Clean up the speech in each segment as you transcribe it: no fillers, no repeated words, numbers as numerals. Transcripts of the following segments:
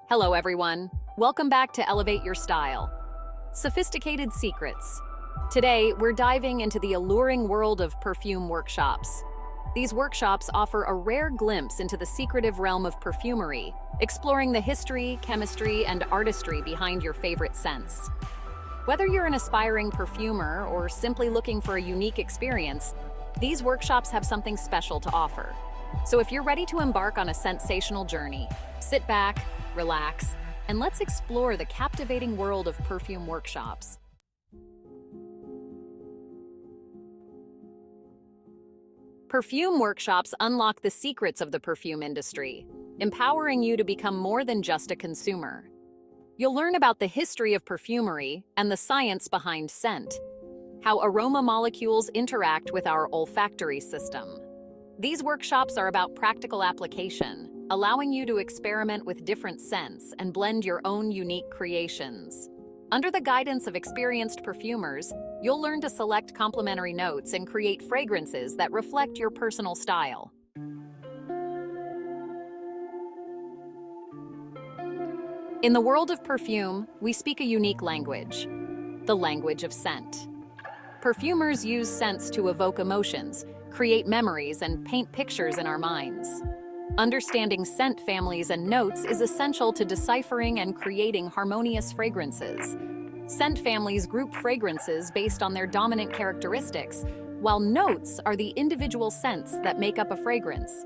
Hello everyone, welcome back to Elevate Your Style. Sophisticated Secrets. Today, we're diving into the alluring world of perfume workshops. These workshops offer a rare glimpse into the secretive realm of perfumery, exploring the history, chemistry, and artistry behind your favorite scents. Whether you're an aspiring perfumer or simply looking for a unique experience, these workshops have something special to offer. So if you're ready to embark on a sensational journey, sit back, relax, and let's explore the captivating world of perfume workshops. Perfume workshops unlock the secrets of the perfume industry, empowering you to become more than just a consumer. You'll learn about the history of perfumery and the science behind scent, how aroma molecules interact with our olfactory system. These workshops are about practical application, allowing you to experiment with different scents and blend your own unique creations. Under the guidance of experienced perfumers, you'll learn to select complementary notes and create fragrances that reflect your personal style. In the world of perfume, we speak a unique language, the language of scent. Perfumers use scents to evoke emotions, create memories, and paint pictures in our minds. Understanding scent families and notes is essential to deciphering and creating harmonious fragrances. Scent families group fragrances based on their dominant characteristics, while notes are the individual scents that make up a fragrance.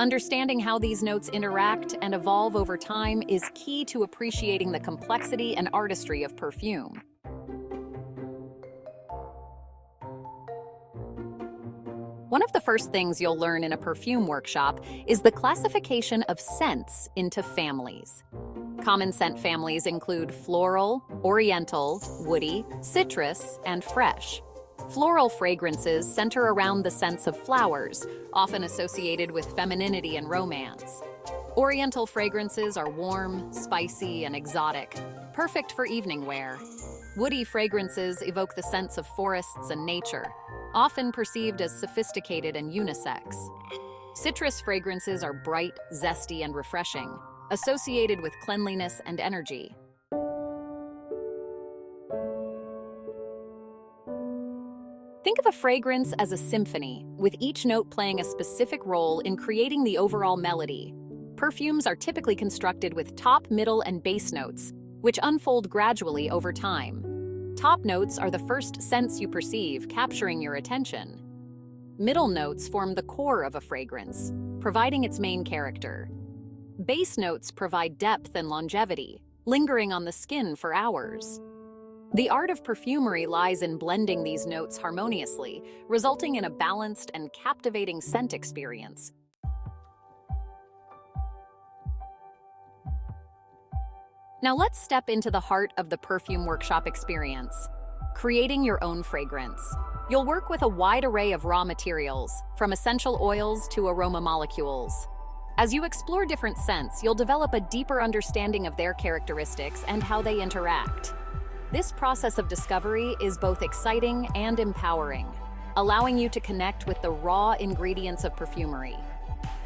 Understanding how these notes interact and evolve over time is key to appreciating the complexity and artistry of perfume. One of the first things you'll learn in a perfume workshop is the classification of scents into families. Common scent families include floral, oriental, woody, citrus, and fresh. Floral fragrances center around the scents of flowers, often associated with femininity and romance. Oriental fragrances are warm, spicy, and exotic, perfect for evening wear. Woody fragrances evoke the scents of forests and nature, often perceived as sophisticated and unisex. Citrus fragrances are bright, zesty, and refreshing, associated with cleanliness and energy. Think of a fragrance as a symphony, with each note playing a specific role in creating the overall melody. Perfumes are typically constructed with top, middle, and base notes, which unfold gradually over time. Top notes are the first scents you perceive, capturing your attention. Middle notes form the core of a fragrance, providing its main character. Base notes provide depth and longevity, lingering on the skin for hours. The art of perfumery lies in blending these notes harmoniously, resulting in a balanced and captivating scent experience. Now let's step into the heart of the perfume workshop experience, creating your own fragrance. You'll work with a wide array of raw materials, from essential oils to aroma molecules. As you explore different scents, you'll develop a deeper understanding of their characteristics and how they interact. This process of discovery is both exciting and empowering, allowing you to connect with the raw ingredients of perfumery.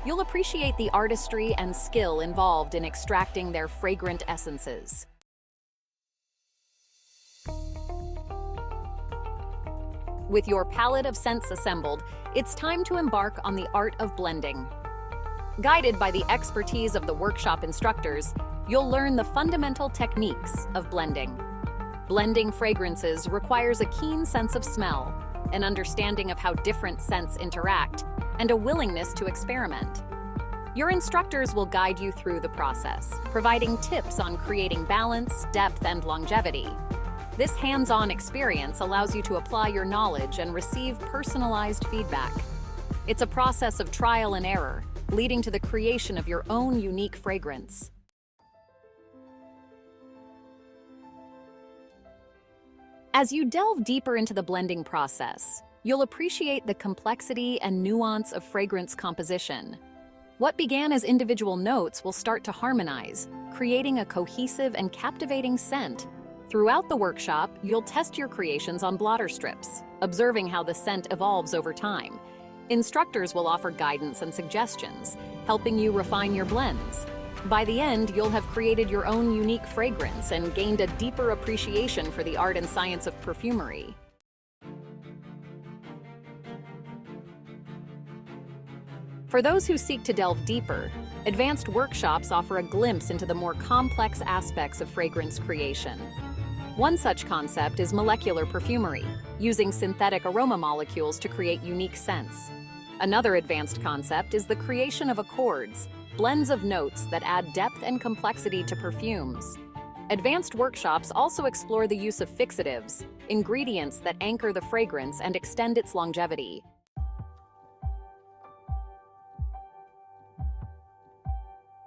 You'll appreciate the artistry and skill involved in extracting their fragrant essences. With your palette of scents assembled, it's time to embark on the art of blending. Guided by the expertise of the workshop instructors, you'll learn the fundamental techniques of blending. Blending fragrances requires a keen sense of smell, an understanding of how different scents interact, and a willingness to experiment. Your instructors will guide you through the process, providing tips on creating balance, depth, and longevity. This hands-on experience allows you to apply your knowledge and receive personalized feedback. It's a process of trial and error, leading to the creation of your own unique fragrance. As you delve deeper into the blending process, you'll appreciate the complexity and nuance of fragrance composition. What began as individual notes will start to harmonize, creating a cohesive and captivating scent. Throughout the workshop, you'll test your creations on blotter strips, observing how the scent evolves over time. Instructors will offer guidance and suggestions, helping you refine your blends. By the end, you'll have created your own unique fragrance and gained a deeper appreciation for the art and science of perfumery. For those who seek to delve deeper, advanced workshops offer a glimpse into the more complex aspects of fragrance creation. One such concept is molecular perfumery, using synthetic aroma molecules to create unique scents. Another advanced concept is the creation of accords, blends of notes that add depth and complexity to perfumes. Advanced workshops also explore the use of fixatives, ingredients that anchor the fragrance and extend its longevity.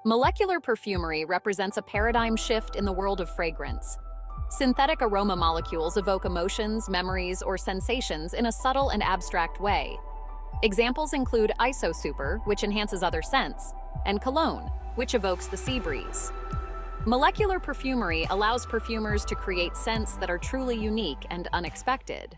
Molecular perfumery represents a paradigm shift in the world of fragrance. Synthetic aroma molecules evoke emotions, memories, or sensations in a subtle and abstract way. Examples include isosuper, which enhances other scents, and cologne, which evokes the sea breeze. Molecular perfumery allows perfumers to create scents that are truly unique and unexpected.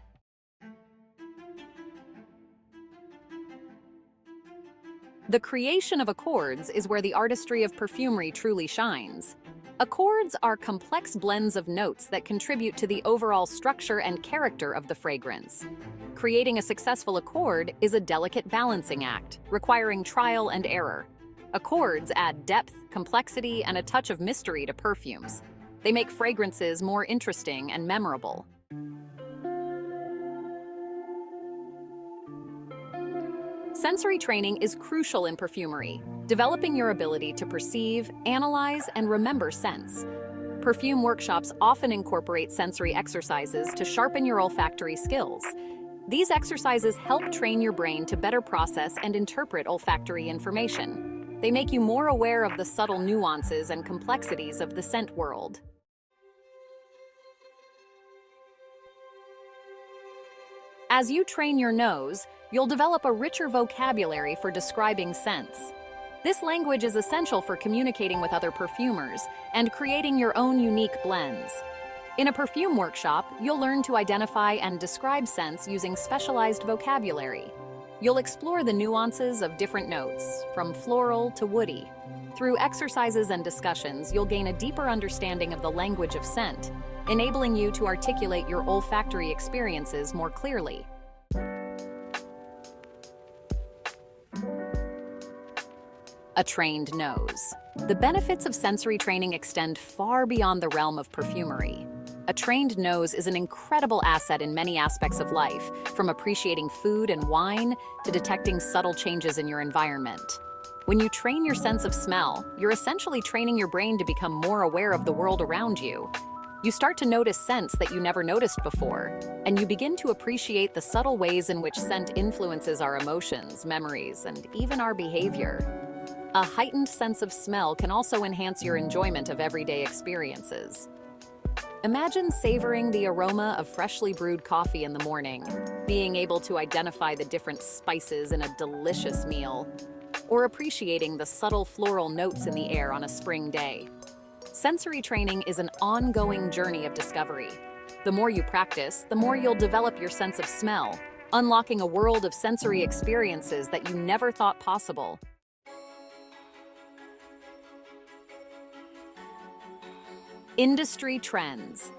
The creation of accords is where the artistry of perfumery truly shines. Accords are complex blends of notes that contribute to the overall structure and character of the fragrance. Creating a successful accord is a delicate balancing act, requiring trial and error. Accords add depth, complexity, and a touch of mystery to perfumes. They make fragrances more interesting and memorable. Sensory training is crucial in perfumery, developing your ability to perceive, analyze, and remember scents. Perfume workshops often incorporate sensory exercises to sharpen your olfactory skills. These exercises help train your brain to better process and interpret olfactory information. They make you more aware of the subtle nuances and complexities of the scent world. As you train your nose, you'll develop a richer vocabulary for describing scents. This language is essential for communicating with other perfumers and creating your own unique blends. In a perfume workshop, you'll learn to identify and describe scents using specialized vocabulary. You'll explore the nuances of different notes, from floral to woody. Through exercises and discussions, you'll gain a deeper understanding of the language of scent, enabling you to articulate your olfactory experiences more clearly. A trained nose. The benefits of sensory training extend far beyond the realm of perfumery. A trained nose is an incredible asset in many aspects of life, from appreciating food and wine to detecting subtle changes in your environment. When you train your sense of smell, you're essentially training your brain to become more aware of the world around you. You start to notice scents that you never noticed before, and you begin to appreciate the subtle ways in which scent influences our emotions, memories, and even our behavior. A heightened sense of smell can also enhance your enjoyment of everyday experiences. Imagine savoring the aroma of freshly brewed coffee in the morning, being able to identify the different spices in a delicious meal, or appreciating the subtle floral notes in the air on a spring day. Sensory training is an ongoing journey of discovery. The more you practice, the more you'll develop your sense of smell, unlocking a world of sensory experiences that you never thought possible. Industry trends.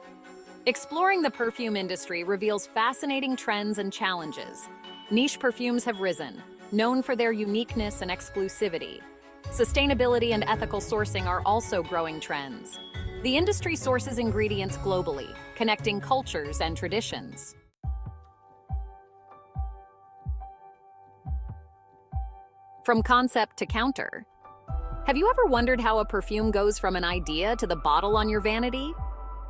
Exploring the perfume industry reveals fascinating trends and challenges. Niche perfumes have risen, known for their uniqueness and exclusivity. Sustainability and ethical sourcing are also growing trends. The industry sources ingredients globally, connecting cultures and traditions. From concept to counter. Have you ever wondered how a perfume goes from an idea to the bottle on your vanity?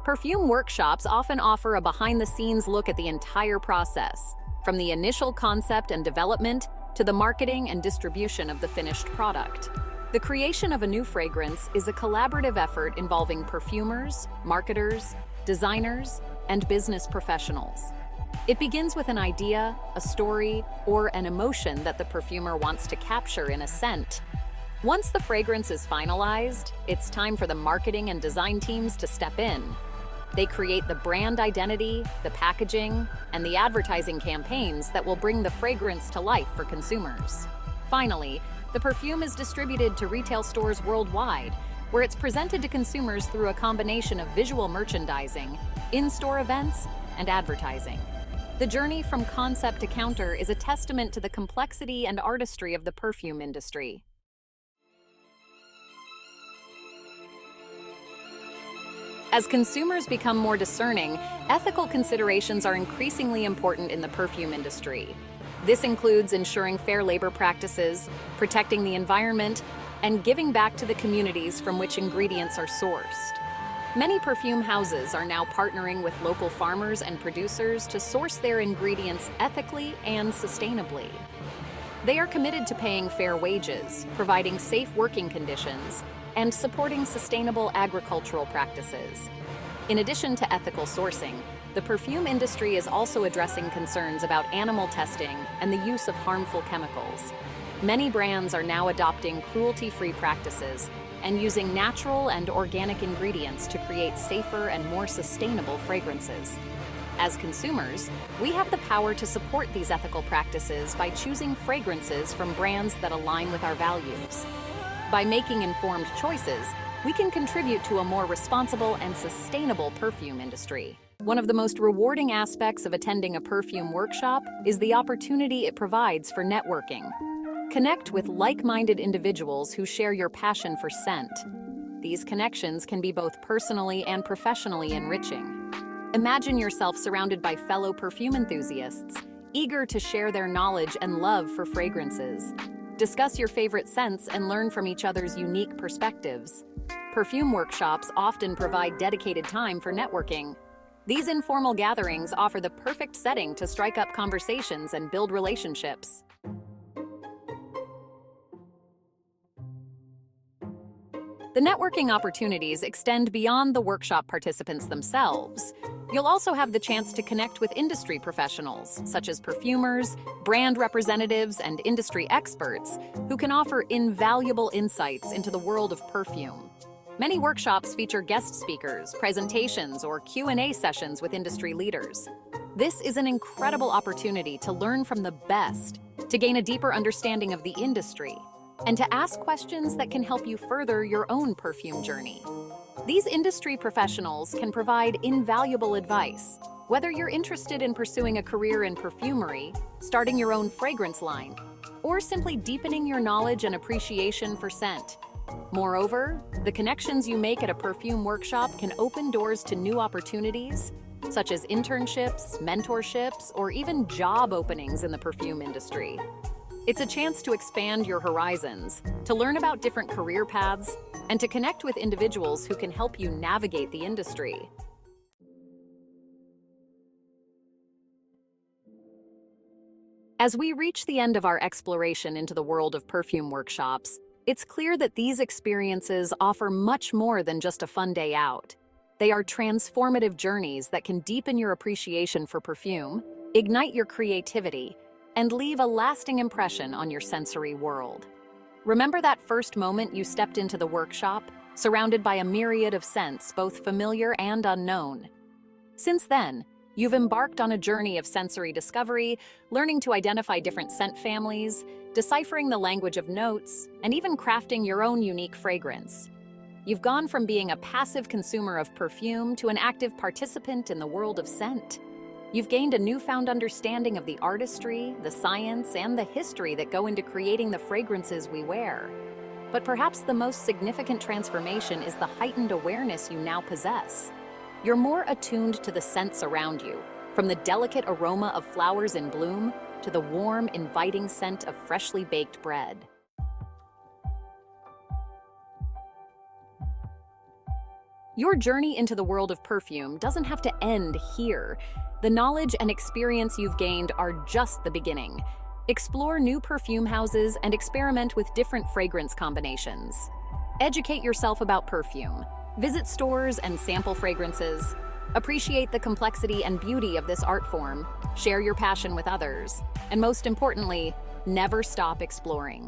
Perfume workshops often offer a behind-the-scenes look at the entire process, from the initial concept and development to the marketing and distribution of the finished product. The creation of a new fragrance is a collaborative effort involving perfumers, marketers, designers, and business professionals. It begins with an idea, a story, or an emotion that the perfumer wants to capture in a scent. Once the fragrance is finalized, it's time for the marketing and design teams to step in. They create the brand identity, the packaging, and the advertising campaigns that will bring the fragrance to life for consumers. Finally, The perfume is distributed to retail stores worldwide, where it's presented to consumers through a combination of visual merchandising, in-store events, and advertising. The journey from concept to counter is a testament to the complexity and artistry of the perfume industry. As consumers become more discerning, ethical considerations are increasingly important in the perfume industry. This includes ensuring fair labor practices, protecting the environment, and giving back to the communities from which ingredients are sourced. Many perfume houses are now partnering with local farmers and producers to source their ingredients ethically and sustainably. They are committed to paying fair wages, providing safe working conditions, and supporting sustainable agricultural practices. In addition to ethical sourcing, the perfume industry is also addressing concerns about animal testing and the use of harmful chemicals. Many brands are now adopting cruelty-free practices and using natural and organic ingredients to create safer and more sustainable fragrances. As consumers, we have the power to support these ethical practices by choosing fragrances from brands that align with our values. By making informed choices, we can contribute to a more responsible and sustainable perfume industry. One of the most rewarding aspects of attending a perfume workshop is the opportunity it provides for networking. Connect with like-minded individuals who share your passion for scent. These connections can be both personally and professionally enriching. Imagine yourself surrounded by fellow perfume enthusiasts, eager to share their knowledge and love for fragrances. Discuss your favorite scents and learn from each other's unique perspectives. Perfume workshops often provide dedicated time for networking. These informal gatherings offer the perfect setting to strike up conversations and build relationships. The networking opportunities extend beyond the workshop participants themselves. You'll also have the chance to connect with industry professionals, such as perfumers, brand representatives, and industry experts, who can offer invaluable insights into the world of perfume. Many workshops feature guest speakers, presentations, or Q&A sessions with industry leaders. This is an incredible opportunity to learn from the best, to gain a deeper understanding of the industry, and to ask questions that can help you further your own perfume journey. These industry professionals can provide invaluable advice, whether you're interested in pursuing a career in perfumery, starting your own fragrance line, or simply deepening your knowledge and appreciation for scent. Moreover, the connections you make at a perfume workshop can open doors to new opportunities, such as internships, mentorships, or even job openings in the perfume industry. It's a chance to expand your horizons, to learn about different career paths, and to connect with individuals who can help you navigate the industry. As we reach the end of our exploration into the world of perfume workshops, it's clear that these experiences offer much more than just a fun day out. They are transformative journeys that can deepen your appreciation for perfume, ignite your creativity, and leave a lasting impression on your sensory world. Remember that first moment you stepped into the workshop, surrounded by a myriad of scents, both familiar and unknown? Since then, you've embarked on a journey of sensory discovery, learning to identify different scent families, deciphering the language of notes, and even crafting your own unique fragrance. You've gone from being a passive consumer of perfume to an active participant in the world of scent. You've gained a newfound understanding of the artistry, the science, and the history that go into creating the fragrances we wear. But perhaps the most significant transformation is the heightened awareness you now possess. You're more attuned to the scents around you, from the delicate aroma of flowers in bloom to the warm, inviting scent of freshly baked bread. Your journey into the world of perfume doesn't have to end here. The knowledge and experience you've gained are just the beginning. Explore new perfume houses and experiment with different fragrance combinations. Educate yourself about perfume. Visit stores and sample fragrances. Appreciate the complexity and beauty of this art form. Share your passion with others. And most importantly, never stop exploring.